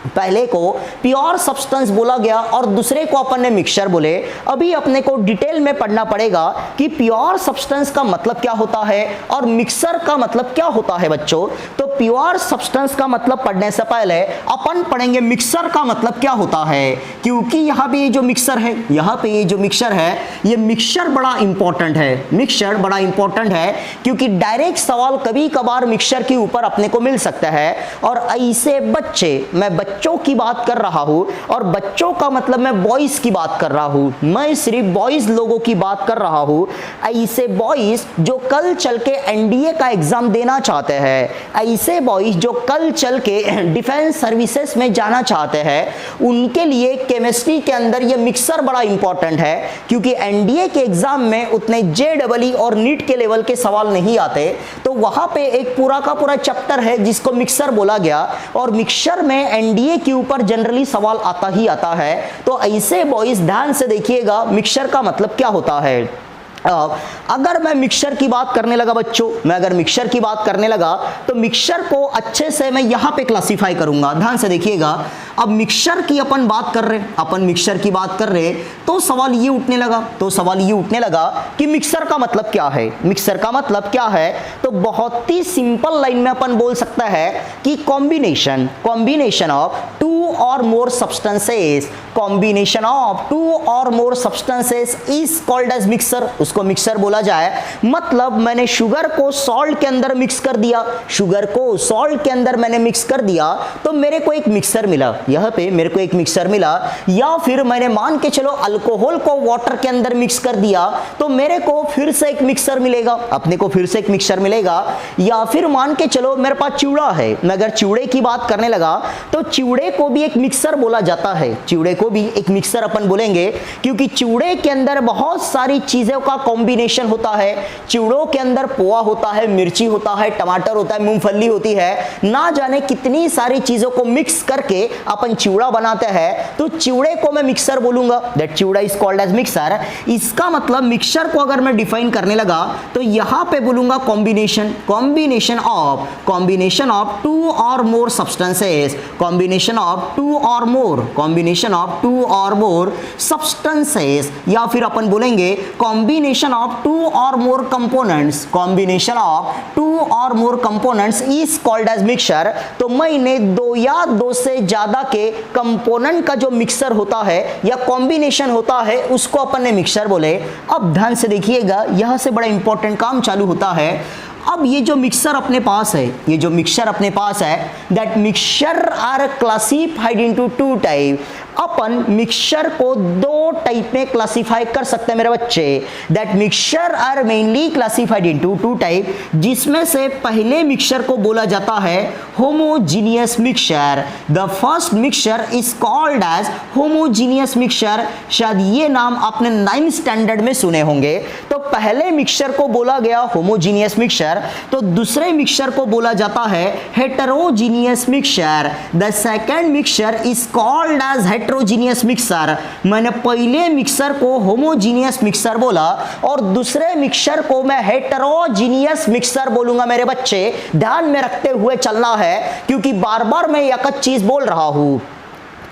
Speaker 1: पहले को प्योर सब्सटेंस बोला गया और दूसरे को अपन ने मिक्सचर बोले। अभी अपने को डिटेल में पढ़ना पड़ेगा कि प्योर सब्सटेंस का मतलब क्या होता है और मिक्सचर का मतलब क्या होता है बच्चों। तो प्योर सब्सटेंस का मतलब पढ़ने से पहले अपन पढ़ेंगे मिक्सचर का मतलब क्या होता है, क्योंकि यहाँ पे ये जो मिक्सचर है, यहाँ पे ये जो मिक्सचर है, ये मिक्सचर बड़ा इंपॉर्टेंट है। मिक्सचर बड़ा इंपॉर्टेंट है क्योंकि डायरेक्ट सवाल कभी कभार मिक्सचर के ऊपर अपने को मिल सकता है। और ऐसे बच्चे, मैं बच्चों की बात कर रहा हूं और बच्चों का मतलब मैं बॉयज की बात कर रहा हूं, मैं सिर्फ बॉयज लोगों की बात कर रहा हूं। ऐसे बॉयज जो कल चल के एनडीए का एग्जाम देना चाहते हैं, ऐसे बॉयज जो कल चल के डिफेंस सर्विसेज में जाना चाहते हैं, उनके लिए केमिस्ट्री के अंदर ये मिक्सर बड़ा इंपॉर्टेंट है। क्योंकि एनडीए के एग्जाम में उतने जेईई और नीट के लेवल के सवाल नहीं आते, तो वहां पे एक पूरा का पूरा चैप्टर है जिसको मिक्सर बोला गया और मिक्सर में एनडीए के ऊपर जनरली सवाल आता ही आता है। तो ऐसे बॉयज ध्यान से देखिएगा मिक्सचर का मतलब क्या होता है। अगर मैं मिक्सचर की बात करने लगा बच्चों, मैं अगर मिक्सचर की बात करने लगा तो मिक्सचर को अच्छे से मैं यहां पे क्लासिफाई करूंगा। ध्यान से देखिएगा, अब मिक्सचर की अपन बात कर रहे, अपन मिक्सचर की बात कर रहे तो सवाल ये उठने लगा कि मिक्सचर का मतलब क्या है। मिक्सचर का मतलब क्या है तो बहुत ही सिंपल लाइन में अपन बोल सकता है कि combination of two or more substances, combination of two or more substances is called as mixer. उसको मिक्सर बोला जाए। मतलब मैंने शुगर को सॉल्ट के अंदर मिक्स कर दिया, शुगर को सॉल्ट के अंदर मैंने मिक्स कर दिया तो मेरे को एक मिक्सर मिला, यहाँ पे मेरे को एक मिक्सर मिला। या फिर मैंने मान के चलो अल्कोहल को वाटर के अंदर मिक्स कर दिया तो मेरे को फिर से एक मिक्सर मिलेगा, अपने को फिर से एक मिक्सर मिलेगा। या फिर मान के चलो मेरे पास चिवड़ा है, मैं अगर चिवड़े की बात करने लगा तो चिवड़े को भी एक मिक्सर बोला जाता है, चिवड़े को भी एक मिक्सर अपन बोलेंगे क्योंकि चिवड़े के अंदर बहुत सारी चीजों का कॉम्बिनेशन होता है। चिवड़ों के अंदर पोहा होता है, मिर्ची होता है, टमाटर होता है, मूंगफली होती है, ना जाने कितनी सारी चीजों को मिक्स करके अपन चिवड़ा बनाते हैं। तो चिवड़े को मैं मिक्सर बोलूंगा, that chivda is called as mixer. इसका मतलब मिक्सर को अगर मैं डिफाइन करने लगा तो यहां पे बोलूंगा combination, combination of two or more substances, combination of two or more, combination of two or more substances, या फिर अपन बोलेंगे combination of two or more components, combination of two or more components is called as mixture. तो मैंने दो या दो से ज्यादा के कंपोनेंट का जो मिक्सर होता है या कॉम्बिनेशन होता है उसको अपन ने मिक्सचर बोले। अब ध्यान से देखिएगा, यहां से बड़ा इंपॉर्टेंट काम चालू होता है। अब ये जो मिक्सर अपने पास है, ये जो मिक्सचर अपने पास है, that mixture are classified into two type. अपन मिक्सचर को दो टाइप में क्लासिफाई कर सकते हैं मेरे बच्चे। That mixture are mainly classified into two type, जिसमें से पहले मिक्सचर को बोला जाता है homogeneous mixture. The first mixture is called as homogeneous mixture. शायद ये नाम आपने 9th स्टैंडर्ड में सुने होंगे। तो पहले मिक्सचर को बोला गया होमोजीनियस मिक्सचर, तो दूसरे मिक्सचर को बोला जाता है heterogeneous mixture. The second mixture is called as heterogeneous mixer. मैंने पहले मिक्सर को होमोजीनियस मिक्सर बोला और दूसरे मिक्सर को मैं हेटेरोजीनियस मिक्सर बोलूंगा मेरे बच्चे। ध्यान में रखते हुए चलना है, क्योंकि बार बार मैं एक चीज बोल रहा हूं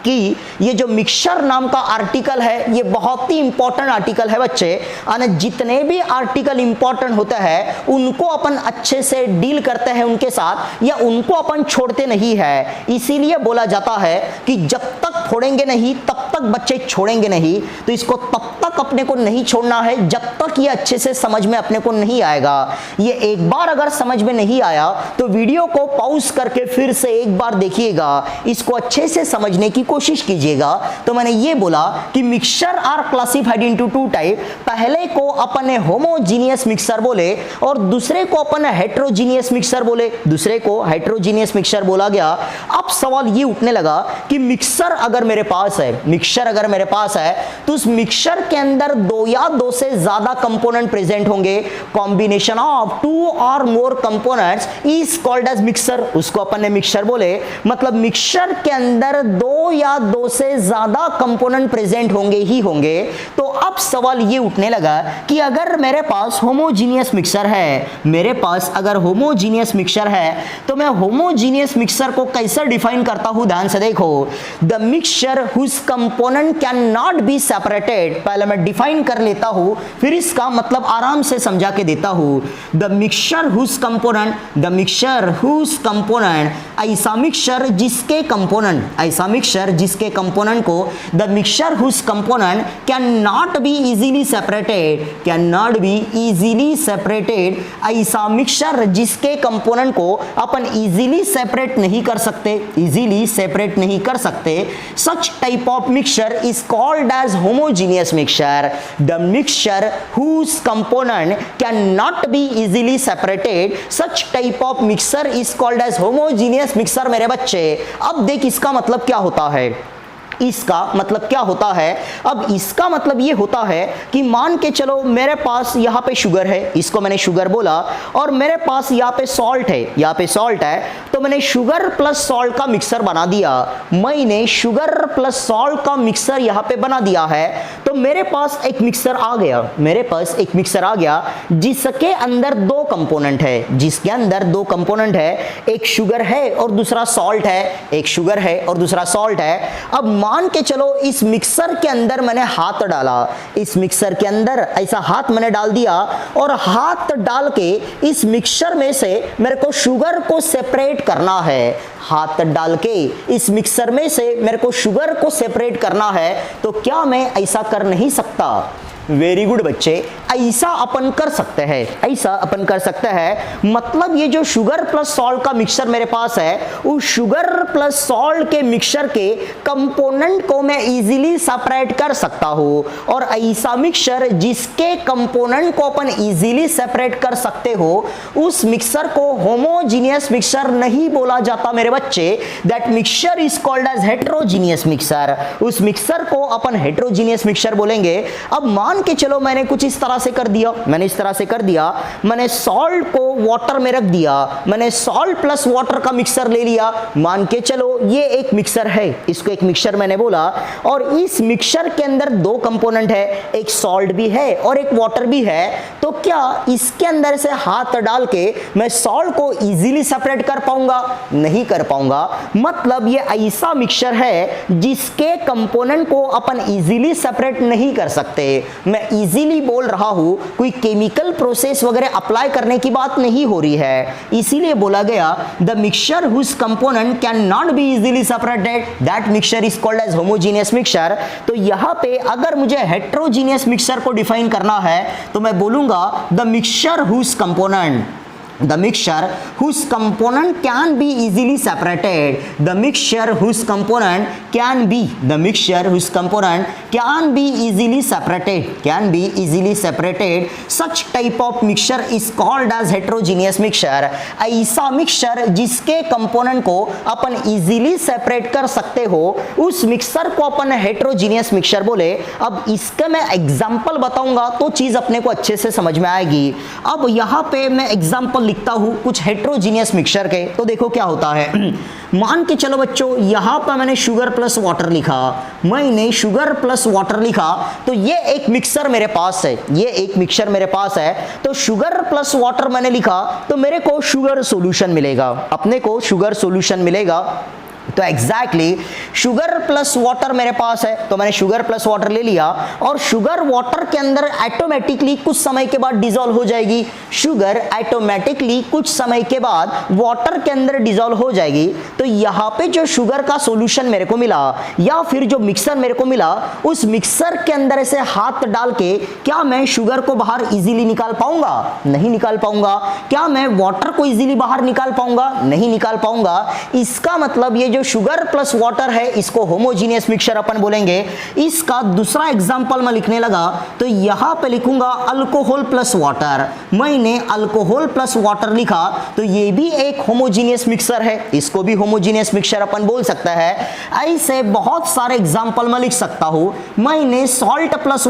Speaker 1: कि ये जो मिक्सचर नाम का आर्टिकल है ये बहुत ही इंपॉर्टेंट आर्टिकल है बच्चे। और जितने भी आर्टिकल इंपॉर्टेंट होते हैं उनको अपन अच्छे से डील करते हैं उनके साथ, या उनको अपन छोड़ते नहीं है। इसीलिए बोला जाता है कि जब तक फोड़ेंगे नहीं तब तक बच्चे छोड़ेंगे नहीं। तो इसको तब तक अपने को नहीं छोड़ना है जब तक ये अच्छे से समझ में अपने को नहीं आएगा। ये एक बार अगर समझ में नहीं आया तो वीडियो को पॉज करके फिर से एक बार देखिएगा, इसको अच्छे से समझने की कोशिश कीजिएगा। तो मैंने ये बोला कि mixture are classified into two type. पहले को अपन ने होमोजीनियस मिक्सर बोले और दूसरे को अपन ने हेटेरोजीनियस मिक्सर बोले, दूसरे को हेटेरोजीनियस मिक्सर बोला गया। अब सवाल ये उठने लगा कि मिक्सर अगर मेरे पास है, मिक्सचर अगर मेरे पास है तो उस मिक्सचर के अंदर दो या दो से ज्यादा कंपोनेंट प्रेजेंट होंगे। Combination of two or more components is called as mixer. उसको अपन ने मिक्सचर बोले, मतलब मिक्सचर के अंदर दो या दो से ज्यादा कंपोनेंट प्रेजेंट होंगे ही होंगे। तो अब सवाल ये उठने लगा कि अगर मेरे पास होमोजीनियस मिक्सर है, मेरे पास अगर होमोजीनियस मिक्सर है तो मैं होमोजीनियस मिक्सर को कैसे डिफाइन करता हूं। ध्यान से देखो, the mixture whose component can not be separated. पहले मैं डिफाइन कर लेता हूं, फिर इसका मतलब आराम से समझा के देता हूं। The mixture whose component, the mixture whose component, ऐसा मिक्सचर जिसके कंपोनेंट, ऐसा मिक्सचर जिसके कंपोनेंट को, the mixture whose component can not be easily separated, can not be easily separated. ऐसा मिक्सचर जिसके कंपोनेंट को अपन इजीली सेपरेट नहीं कर सकते, इजीली सेपरेट नहीं कर सकते। Such type of mixture is called as homogeneous mixture. The mixture whose component can not be easily separated, such type of mixture is called as homogeneous mixture मेरे बच्चे। अब देख इसका मतलब क्या होता है, इसका मतलब क्या होता है। अब इसका मतलब ये होता है कि मान के चलो मेरे पास यहाँ पे शुगर है, इसको मैंने शुगर बोला, और मेरे पास यहाँ पे सॉल्ट है, यहाँ पे सॉल्ट है, तो मैंने शुगर प्लस सॉल्ट का मिक्सर बना दिया। मैंने शुगर प्लस सॉल्ट का मिक्सर यहाँ पे बना दिया है। तो मेरे पास एक मिक्सर आ गया, मेरे पास एक मिक्सर आ गया जिसके अंदर दो कंपोनेंट है, जिसके अंदर दो कंपोनेंट है, एक शुगर है और दूसरा सॉल्ट है, एक शुगर है और दूसरा सॉल्ट है। अब मान के चलो इस मिक्सर के अंदर मैंने हाथ डाला, इस मिक्सर के अंदर ऐसा हाथ मैंने डाल दिया, और हाथ डाल के इस मिक्सर में से मेरे को शुगर को सेपरेट करना है। हाथ डाल के इस मिक्सर में से मेरे को शुगर को सेपरेट करना है, तो क्या मैं ऐसा कर नहीं सकता? वेरी गुड बच्चे, ऐसा अपन कर सकते हैं, ऐसा अपन कर सकते हैं। मतलब ये जो शुगर प्लस सॉल्ट का मिक्सचर मेरे पास है, उस शुगर प्लस सॉल्ट के मिक्सचर के कंपोनेंट को मैं इजीली सेपरेट कर सकता हूं। और ऐसा मिक्सचर जिसके कंपोनेंट को अपन इजीली सेपरेट कर सकते हो, उस मिक्सचर को होमोजीनियस मिक्सचर नहीं बोला जाता मेरे बच्चे। That mixture is called as heterogeneous mixture. उस मिक्सचर को अपन हेटेरोजीनियस मिक्सचर बोलेंगे। अब मान मान के चलो मैंने कुछ इस तरह से कर दिया, मैंने सॉल्ट को वाटर में रख दिया, मैंने सॉल्ट प्लस वाटर का मिक्सर ले लिया। मान के चलो ये एक मिक्सर है, इसको एक मिक्सर मैंने बोला, और इस मिक्सर के अंदर दो कंपोनेंट है, एक सॉल्ट भी है और एक वाटर भी है। तो क्या इसके अंदर से हाथ डाल के मैं सॉल्ट को इजीली सेपरेट कर पाऊंगा? नहीं कर पाऊंगा। मतलब ये ऐसा मिक्सचर है जिसके कंपोनेंट को अपन इजीली सेपरेट नहीं कर सकते। मैं इजीली बोल रहा हूं, कोई केमिकल प्रोसेस वगैरह अप्लाई करने की बात नहीं हो रही है। इसीलिए बोला गया the mixture whose component can not be easily separated, that mixture is called as homogeneous mixture. तो यहां पे अगर मुझे हेटेरोजेनियस मिक्सचर को डिफाइन करना है तो मैं बोलूंगा the mixture whose component can be easily separated, the mixture whose component can be easily separated, such type of mixture is called as heterogeneous mixture। ऐसा मिक्सचर जिसके कंपोनेंट को अपन इजीली सेपरेट कर सकते हो, उस मिक्सर को अपन हेटेरोजेनियस मिक्सचर बोले। अब इसके मैं एग्जांपल बताऊंगा तो चीज अपने को अच्छे से समझ में आएगी। अब यहां पे मैं एग्जांपल लिखता हूं कुछ हेटेरोजेनियस मिक्सचर के, तो देखो क्या होता है। मान के चलो बच्चों, यहां पर मैंने शुगर प्लस वाटर लिखा, तो ये एक मिक्सर मेरे पास है, तो शुगर प्लस वाटर मैंने लिखा तो मेरे को शुगर सॉल्यूशन मिलेगा, अपने को शुगर सॉल्यूशन मिलेगा। तो एग्जैक्टली शुगर प्लस वाटर मेरे पास है, तो मैंने शुगर प्लस वाटर ले लिया, और शुगर वाटर के अंदर ऑटोमेटिकली कुछ समय के बाद डिसॉल्व हो जाएगी। शुगर ऑटोमेटिकली कुछ समय के बाद वाटर के अंदर डिसॉल्व हो जाएगी। तो यहाँ पे जो शुगर का सॉल्यूशन मेरे को मिला, या फिर जो मिक्सर मेरे को मिला, उस मिक्सर के अंदर ऐसे हाथ डाल के क्या मैं शुगर को बाहर इजीली निकाल पाऊंगा? नहीं निकाल पाऊंगा। क्या मैं वाटर को इजीली बाहर निकाल पाऊंगा? नहीं निकाल पाऊंगा। इसका मतलब ये जो शुगर प्लस वाटर है, इसको होमोजेनियस मिक्सचर अपन बोलेंगे। इसका दूसरा एग्जांपल मैं लिखने लगा तो यहां पे लिखूंगा अल्कोहल प्लस वाटर। मैंने अल्कोहल प्लस वाटर लिखा तो ये भी एक होमोजेनियस मिक्सचर है, इसको भी होमोजेनियस मिक्सचर अपन बोल सकता है। ऐसे बहुत सारे एग्जांपल मैं लिख सकता हूं। मैंने सॉल्ट प्लस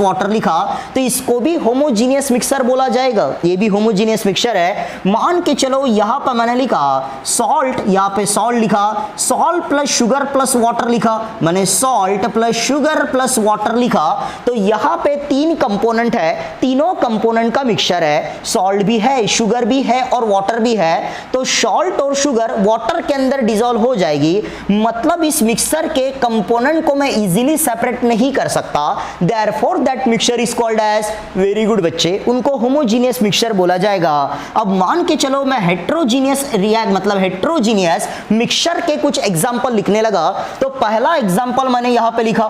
Speaker 1: वाटर लिखा, तो इसको भी होमोजेनियस मिक्सचर बोला जाएगा, ये भी होमोजेनियस मिक्सचर है। मान के चलो यहां पर मैंने लिखा सॉल्ट, यहाँ पे सॉल्ट लिखा, salt plus sugar plus water लिखा, मैंने salt plus sugar plus water लिखा। तो यहाँ पे तीन कंपोनेंट है, तीनों कंपोनेंट का मिक्सचर है, सॉल्ट भी है, शुगर भी है और वाटर भी है। तो सॉल्ट और शुगर वाटर के अंदर डिसॉल्व हो जाएगी। मतलब इस मिक्सचर के कंपोनेंट को मैं इजीली सेपरेट नहीं कर सकता, therefore that mixture is called as, very good बच्चे, उनको होमोजेनियस मिक्सचर बोला जाएगा। अब मान के चलो मैं हेटेरोजेनियस मिक्सचर के कुछ एग्जांपल लिखने लगा। तो पहला एग्जांपल मैंने यहां पे लिखा,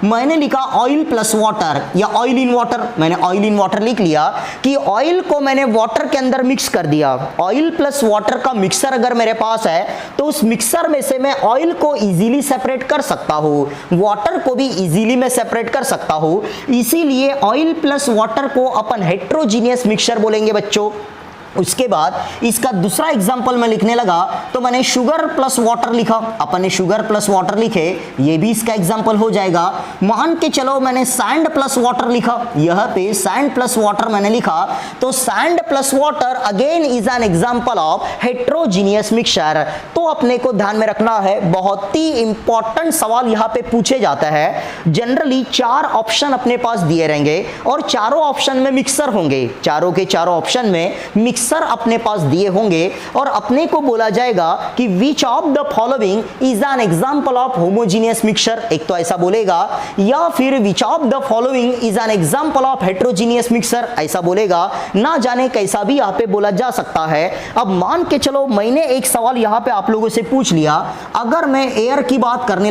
Speaker 1: मैंने लिखा ऑयल प्लस वाटर या ऑयल इन वाटर। मैंने ऑयल इन वाटर लिख लिया कि ऑयल को मैंने वाटर के अंदर मिक्स कर दिया। ऑयल प्लस वाटर का मिक्सर अगर मेरे पास है तो उस मिक्सर में से मैं ऑयल को इजीली सेपरेट कर सकता हूं, वाटर को भी इजीली मैं सेपरेट कर सकता हूं। इसीलिए ऑयल प्लस वाटर को अपन हेटेरोजेनियस मिक्सचर बोलेंगे बच्चों। उसके बाद इसका दूसरा एग्जांपल मैं लिखने लगा तो मैंने शुगर प्लस वाटर लिखा, अपन ने शुगर प्लस वाटर लिखे, ये भी इसका एग्जांपल हो जाएगा। मान के चलो मैंने सैंड प्लस वाटर लिखा, यहां पे सैंड प्लस वाटर मैंने लिखा, तो sand plus water again is an example of heterogeneous mixture. तो अपने को ध्यान में रखना है, बहुत ही इंपॉर्टेंट सवाल यहां पे पूछे जाता है। जनरली 4 ऑप्शन अपने पास दिए रहेंगे और चारों ऑप्शन में मिक्सर होंगे, चारों के चारों ऑप्शन में मिक्सर अपने पास दिए होंगे और अपने को बोला जाएगा कि which of the following is an example of homogeneous mixture, एक तो ऐसा बोलेगा, या फिर which of the following is an example of heterogeneous mixture ऐसा बोलेगा। ना जाने कैसा भी यहां पे बोला जा सकता है। अब मान के चलो मैंने एक सवाल यहां पे आप लोगों से पूछ लिया, अगर मैं एयर की बात करने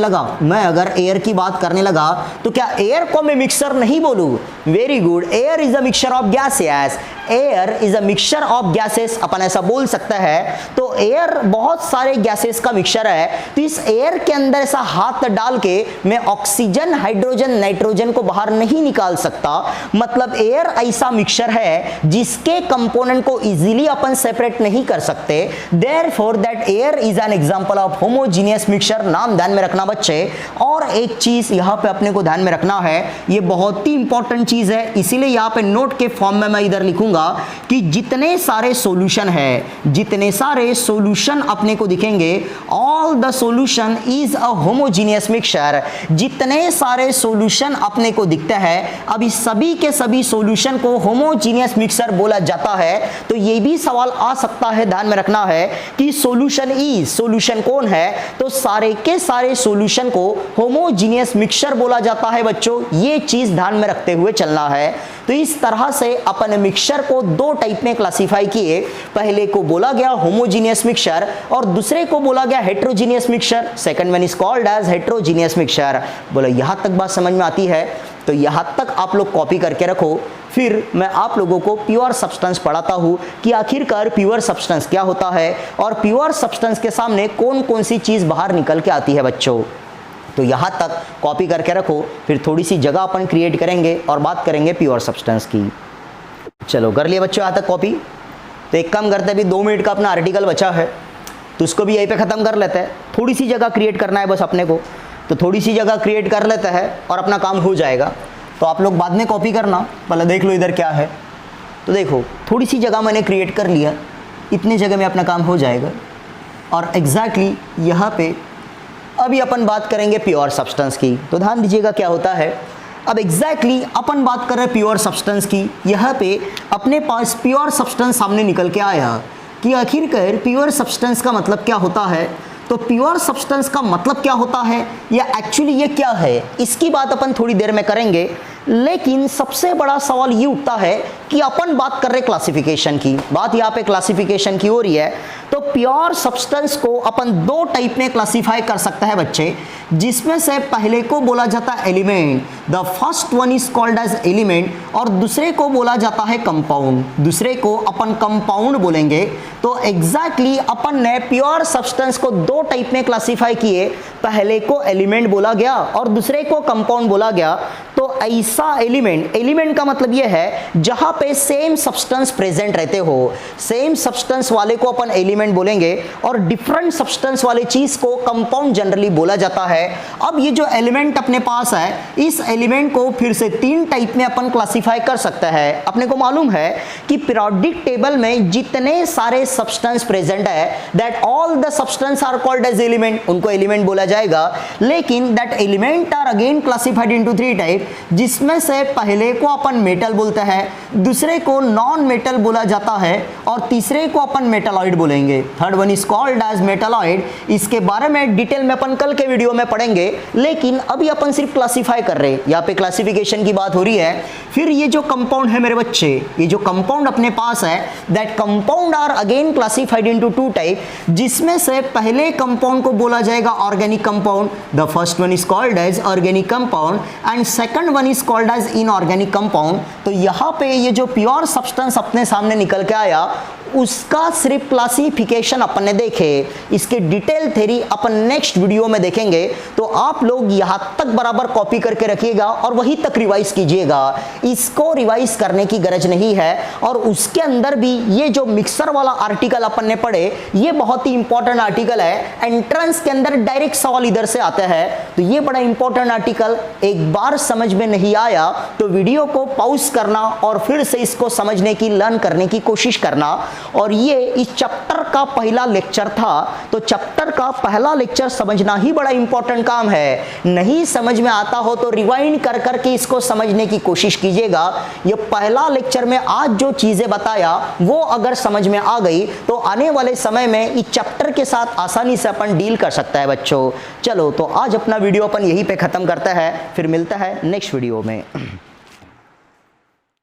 Speaker 1: लगा, तो क्या एयर को मैं मिक्सर नहीं बोलूं? Very good, air is a mixture of gases air is a mixture of gases, अपन ऐसा बोल सकता है। तो एयर बहुत सारे गैसेस का मिक्सचर है। तो इस एयर के अंदर ऐसा हाथ डाल के मैं ऑक्सीजन, हाइड्रोजन, नाइट्रोजन को बाहर नहीं निकाल सकता। मतलब एयर ऐसा मिक्सचर है जिसके कंपोनेंट को इजीली अपन सेपरेट नहीं कर सकते। Therefore that air is an example of homogeneous mixture. नाम ध्यान में रखना बच्चे। और एक चीज यहां पे अपने को ध्यान में रखना है, ये बहुत ही इंपॉर्टेंट चीज है, इसीलिए यहां पे नोट के फॉर्म में मैं इधर लिखूंगा कि जितने सारे सॉल्यूशन है, जितने सारे सॉल्यूशन अपने को दिखेंगे, all the solution is a homogeneous mixture. जितने सारे सॉल्यूशन अपने को दिखते हैं, अभी सभी के सभी सॉल्यूशन को होमोजीनियस मिक्सचर बोला जाता है। तो ये भी सवाल आ सकता है, ध्यान में रखना है कि सॉल्यूशन इज, सॉल्यूशन कौन है, तो सारे के सारे सॉल्यूशन को होमोजीनियस मिक्सचर बोला जाता है बच्चों। ये चीज ध्यान में रखते हुए चलना है। तो इस तरह से अपन मिक्सचर को दो टाइप में क्लासिफाई किए। पहले को बोला गया होमोजीनियस मिक्सचर और दूसरे को बोला गया heterogeneous mixture. Second one is called as heterogeneous mixture. बोलो यहां तक बात समझ में आती है? तो यहां तक आप लोग कॉपी करके रखो। फिर मैं आप लोगों को प्योर सब्सटेंस पढ़ाता हूं कि आखिरकार प्योर सब्सटेंस क्या होता है और प्योर सब्सटेंस के सामने कौन कौन सी चीज बाहर निकल के आती है बच्चों। तो यहाँ तक कॉपी करके रखो। फिर थोड़ी सी जगह अपन क्रिएट करेंगे और बात करेंगे प्योर सब्सटेंस की। चलो कर लिए बच्चों यहाँ तक कॉपी। तो एक काम करते हैं, अभी 2 मिनट का अपना आर्टिकल बचा है तो उसको भी यहीं पे ख़त्म कर लेते हैं। थोड़ी सी जगह क्रिएट करना है बस अपने को, तो थोड़ी सी जगह क्रिएट कर लेते हैं और अपना काम हो जाएगा। तो आप लोग बाद में कॉपी करना, पहले देख लो इधर क्या है। तो देखो थोड़ी सी जगह मैंने क्रिएट कर लिया, इतनी जगह में अपना काम हो जाएगा। और एग्जैक्टली यहाँ पे अभी अपन बात करेंगे प्योर सब्सटेंस की। तो ध्यान दीजिएगा क्या होता है। अब एग्जैक्टली अपन बात कर रहे हैं प्योर सब्सटेंस की। यहाँ पे अपने पास प्योर सब्सटेंस सामने निकल के आया कि आखिरकार प्योर सब्सटेंस का मतलब क्या होता है। तो प्योर सब्सटेंस का मतलब क्या होता है या एक्चुअली ये क्या है, इसकी बात अपन थोड़ी देर में करेंगे। लेकिन सबसे बड़ा सवाल ये उठता है कि अपन बात कर रहे क्लासिफिकेशन की, बात यहाँ पे क्लासिफिकेशन की हो रही है। तो प्योर सब्सटेंस को अपन दो टाइप में क्लासिफाई कर सकते हैं बच्चे, जिसमें से पहले को बोला जाता है element, the first one is called as element, और दूसरे को बोला जाता है कंपाउंड, दूसरे को अपन कंपाउंड बोलेंगे। तो एग्जैक्टली अपन ने प्योर सब्सटेंस को दो टाइप में क्लासिफाई किए, पहले को एलिमेंट बोला गया और दूसरे को कंपाउंड बोला गया। तो ऐसा एलिमेंट, एलिमेंट का मतलब यह है जहां पे सेम सब्सटेंस प्रेजेंट रहते हो, सेम सब्सटेंस वाले को अपन एलिमेंट बोलेंगे और डिफरेंट सब्सटेंस वाले चीज को कंपाउंड जनरली बोला जाता है। अब ये जो एलिमेंट अपने पास है, इस एलिमेंट को फिर से 3 टाइप में अपन क्लासिफाई कर सकते हैं। अपने को मालूम है कि पीरियोडिक टेबल में जितने सारे सब्सटेंस प्रेजेंट है, that all the substance are called as element, उनको एलिमेंट बोला जाएगा। लेकिन that element are again classified into 3 type, जिसमें से पहले को अपन मेटल बोलते हैं, दूसरे को नॉन मेटल बोला जाता है और तीसरे को अपन मेटालॉइड बोलेंगे। Third one is called as metalloid. इसके बारे में डिटेल में अपन कल के वीडियो में पढ़ेंगे, लेकिन अभी अपन सिर्फ क्लासिफाई कर रहे हैं, यहाँ पे क्लासिफिकेशन की बात हो रही है। फिर ये जो कंपाउंड है मेरे बच्चे, ये जो कंपाउंड अपने पास है, that compound are again classified into 2 type, जिसमें से पहले कंपाउंड को बोला जाएगा organic compound, the first one is called as organic compound and second one is called as inorganic compound. तो यहाँ पे ये जो प्योर सब्सटेंस अपने सामने निकल के आया, उसका सिर्फ क्लासिफिकेशन अपन ने देखे, इसके डिटेल थ्योरी अपन नेक्स्ट वीडियो में देखेंगे। तो आप लोग यहां तक बराबर कॉपी करके रखिएगा और वहीं तक रिवाइज कीजिएगा, इसको रिवाइज करने की गरज नहीं है। और उसके अंदर भी ये जो मिक्सर वाला आर्टिकल अपन ने पढ़े, ये बहुत ही इंपॉर्टेंट आर्टिकल है, एंट्रेंस के अंदर डायरेक्ट सवाल इधर से आते हैं। तो ये बड़ा इंपॉर्टेंट आर्टिकल, एक बार समझ में नहीं आया तो वीडियो को पॉज करना और फिर से इसको समझने की, लर्न करने की कोशिश करना। और ये इस चैप्टर का पहला लेक्चर था, तो चैप्टर का पहला लेक्चर समझना ही बड़ा इंपॉर्टेंट काम है। नहीं समझ में आता हो तो रिवाइंड कर करके इसको समझने की कोशिश कीजिएगा। ये पहला लेक्चर में आज जो चीजें बताया वो अगर समझ में आ गई तो आने वाले समय में इस चैप्टर के साथ आसानी से अपन डील कर सकता है बच्चों। चलो तो आज अपना वीडियो अपन यहीं पे खत्म करता है, फिर मिलता है नेक्स्ट वीडियो में।